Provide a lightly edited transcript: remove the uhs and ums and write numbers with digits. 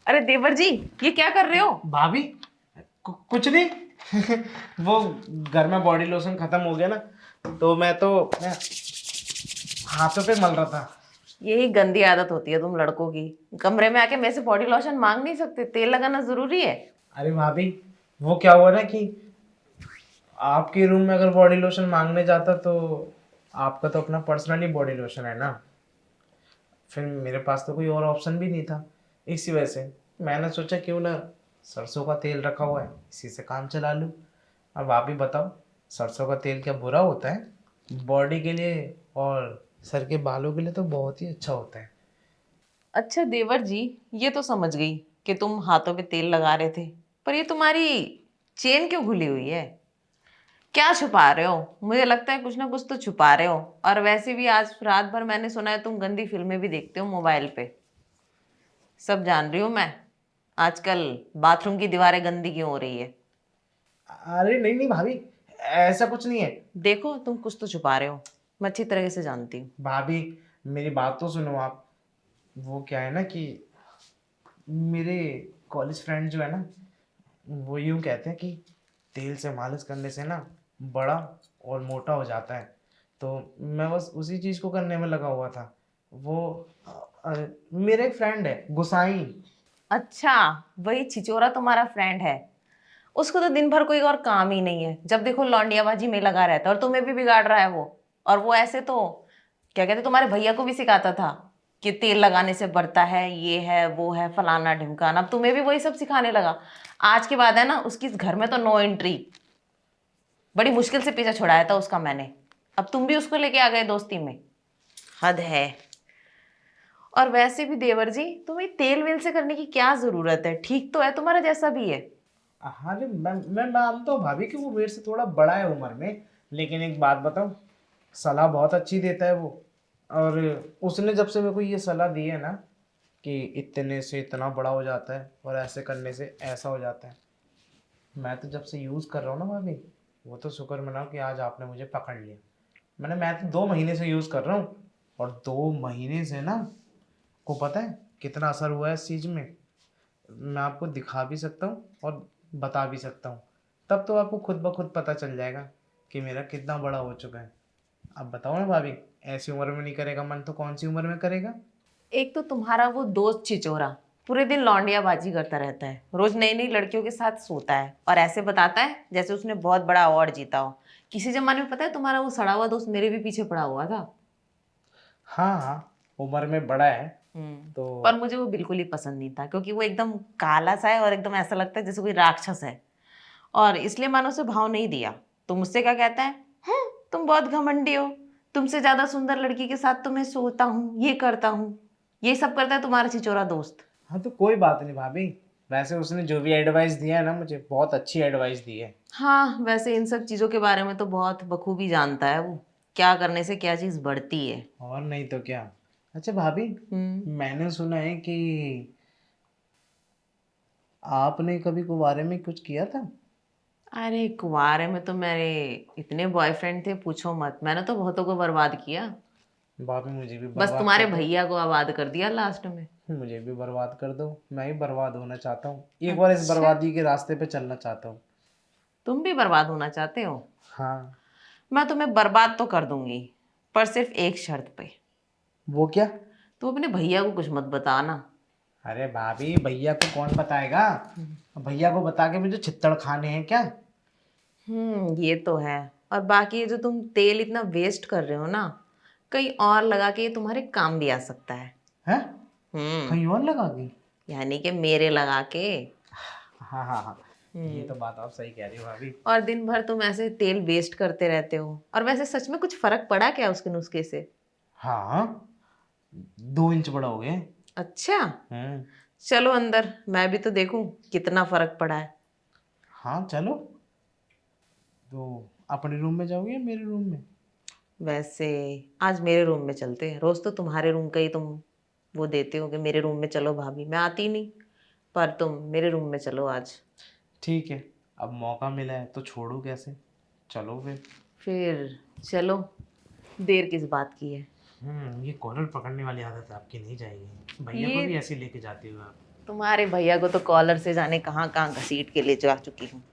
अरे देवर जी, ये क्या कर रहे हो? भाभी कुछ नहीं। वो घर में बॉडी लोशन खत्म हो गया ना, तो मैं हाथों पे मल रहा था। यही गंदी आदत होती है तुम लड़कों की। कमरे में आके मेरे से बॉडी लोशन मांग नहीं सकते? तेल लगाना जरूरी है। अरे भाभी, वो क्या हुआ ना कि आपके रूम में अगर बॉडी लोशन मांगने जाता तो आपका तो अपना पर्सनली बॉडी लोशन है ना, फिर मेरे पास तो कोई और ऑप्शन भी नहीं था। इसी वजह से मैंने सोचा क्यों ना सरसों का तेल रखा हुआ है, इसी से काम चला लूँ। अब आप ही बताओ, सरसों का तेल क्या बुरा होता है? बॉडी के लिए और सर के बालों के लिए तो बहुत ही अच्छा होता है। अच्छा देवर जी, ये तो समझ गई कि तुम हाथों पे तेल लगा रहे थे, पर ये तुम्हारी चेन क्यों खुली हुई है? क्या छुपा रहे हो? मुझे लगता है कुछ ना कुछ तो छुपा रहे हो। और वैसे भी आज रात भर मैंने सुना है तुम गंदी फिल्में भी देखते हो मोबाइल पे। सब जान रही हूँ मैं। आजकल बाथरूम की दीवारें गंदी क्यों हो रही है? अरे नहीं नहीं भाभी, ऐसा कुछ नहीं है। देखो, तुम कुछ तो छुपा रहे हो। मैं अच्छी तरह से जानती हूँ। भाभी, मेरी बात तो सुनो आप। वो क्या है ना कि मेरे कॉलेज फ्रेंड जो है ना, वो यूं कहते हैं कि तेल से मालिश करने से ना बड़ा और मोटा हो जाता है। तो मैं बस उसी चीज़ को करने में लगा हुआ था। वो मेरा एक फ्रेंड है गुसाई। अच्छा, वही छिचोरा तुम्हारा फ्रेंड है? उसको तो दिन भर कोई और काम ही नहीं है, जब देखो लौंडियाबाजी में लगा रहता है और तुम्हें भी बिगाड़ रहा है वो। और वो ऐसे तो क्या कहते, तुम्हारे भैया को भी सिखाता था कि तेल लगाने से बढ़ता है, ये है वो है फलाना ढिमकाना। अब तुम्हें भी वही सब सिखाने लगा। आज के बाद है ना, उसकी इस घर में तो नो एंट्री। बड़ी मुश्किल से पीछा छुड़ाया था उसका मैंने। अब तुम भी उसको लेके आ गए दोस्ती में। हद है। और वैसे भी देवर जी, तुम्हें तेल वेल से करने की क्या जरूरत है? ठीक तो है, तुम्हारा जैसा भी है। हाँ जी, मैं मानता हूँ भाभी कि वो मेरे से थोड़ा बड़ा है उम्र में, लेकिन एक बात बताऊँ, सलाह बहुत अच्छी देता है वो। और उसने जब से मेरे को ये सलाह दी है ना कि इतने से इतना बड़ा हो जाता है और ऐसे करने से ऐसा हो जाता है, मैं तो जब से यूज़ कर रहा हूँ ना भाभी, वो तो शुक्र मनाओ कि आज आपने मुझे पकड़ लिया। मैं तो 2 महीने से यूज़ कर रहा हूँ, और 2 महीने से ना, को पता है कितना असर हुआ है इस चीज़ में। मैं आपको दिखा भी सकता हूँ और बता भी सकता हूँ, तब तो आपको खुद ब खुद पता चल जाएगा कि मेरा कितना बड़ा हो चुका है। अब बताओ ना भाभी, ऐसी उम्र में नहीं करेगा मन तो कौन सी उम्र में करेगा? एक तो तुम्हारा वो दोस्त छिचोरा पूरे दिन लौंडियाबाजी करता रहता है, रोज नई नई लड़कियों के साथ सोता है और ऐसे बताता है जैसे उसने बहुत बड़ा अवार्ड जीता हो। किसी जमाने में पता है तुम्हारा वो सड़ा हुआ दोस्त मेरे भी पीछे पड़ा हुआ था। हाँ हाँ, उम्र में बड़ा है तो। पर मुझे वो बिल्कुल ही पसंद नहीं था, क्योंकि वो एकदम काला सा है और एकदम ऐसा लगता है जैसे कोई राक्षस है। और इसलिए मैंने उसे भाव नहीं दिया। तो मुझसे क्या कहता है, तुम बहुत घमंडी हो, तुमसे ज्यादा सुंदर लड़की के साथ तो मैं सोता हूँ, ये करता हूँ। ये सब करता है तुम्हारा छिचोरा दोस्त। हाँ तो कोई बात नहीं भाभी, वैसे उसने जो भी एडवाइस दिया है ना, मुझे बहुत अच्छी एडवाइस दी है। हाँ, वैसे इन सब चीजों के बारे में तो बहुत बखूबी जानता है वो, क्या करने से क्या चीज बढ़ती है। और नहीं तो क्या। अच्छा भाभी, हम्म। मैंने सुना है कि आपने कभी कुंवारे में कुछ किया था। अरे कुंवारे में तो मेरे इतने बॉयफ्रेंड थे, पूछो मत। मैंने तो बहुतों को बर्बाद किया। भाभी मुझे भी बस बर्बाद तुम्हारे कर दो। भैया को आबाद कर दिया लास्ट में। मुझे भी बर्बाद कर दो, मैं भी बर्बाद होना चाहता हूँ, एक बार इस अच्छा, बर्बादी के रास्ते पे चलना चाहता हूँ। तुम भी बर्बाद होना चाहते हो? हाँ। मैं तुम्हें बर्बाद तो कर दूंगी, पर सिर्फ एक शर्त पे। वो क्या? तुम अपने भैया को कुछ मत बताना। अरे भाभी, भैया को कौन बताएगा? भैया को बता के मुझे छित्तड़ खाने हैं क्या? ये तो है। और बाकी ये जो तुम तेल इतना वेस्ट कर रहे हो ना, कहीं और लगा के ये तुम्हारे काम भी आ सकता है। है? हम्म कहीं और लगा के? यानी कि मेरे लगा के। हाँ हाँ हाँ, ये हम्म तो बात आप सही कह रही हो भाभी। और दिन भर तुम ऐसे तेल वेस्ट करते रहते हो। और वैसे सच में कुछ फर्क पड़ा क्या उसके नुस्खे से? हाँ, 2 इंच बड़ा हो गए। अच्छा, हम्म। चलो अंदर, मैं भी तो देखूं कितना फर्क पड़ा है। हाँ चलो, तो अपने रूम में जाओगे या मेरे रूम में? वैसे आज मेरे रूम में चलते हैं। रोज तो तुम्हारे रूम का ही तुम वो देते हो कि मेरे रूम में चलो भाभी, मैं आती नहीं। पर तुम मेरे रूम में चलो आज। ठीक है, अब मौका मिला है तो छोड़ू कैसे, चलो फिर। फिर चलो, देर किस बात की है। ये कॉलर पकड़ने वाली आदत आपकी नहीं जाएगी, भैया को ये भी ऐसे लेके जाती हो आप। तुम्हारे भैया को तो कॉलर से जाने कहाँ कहाँ घसीट के ले जा चुकी हूँ।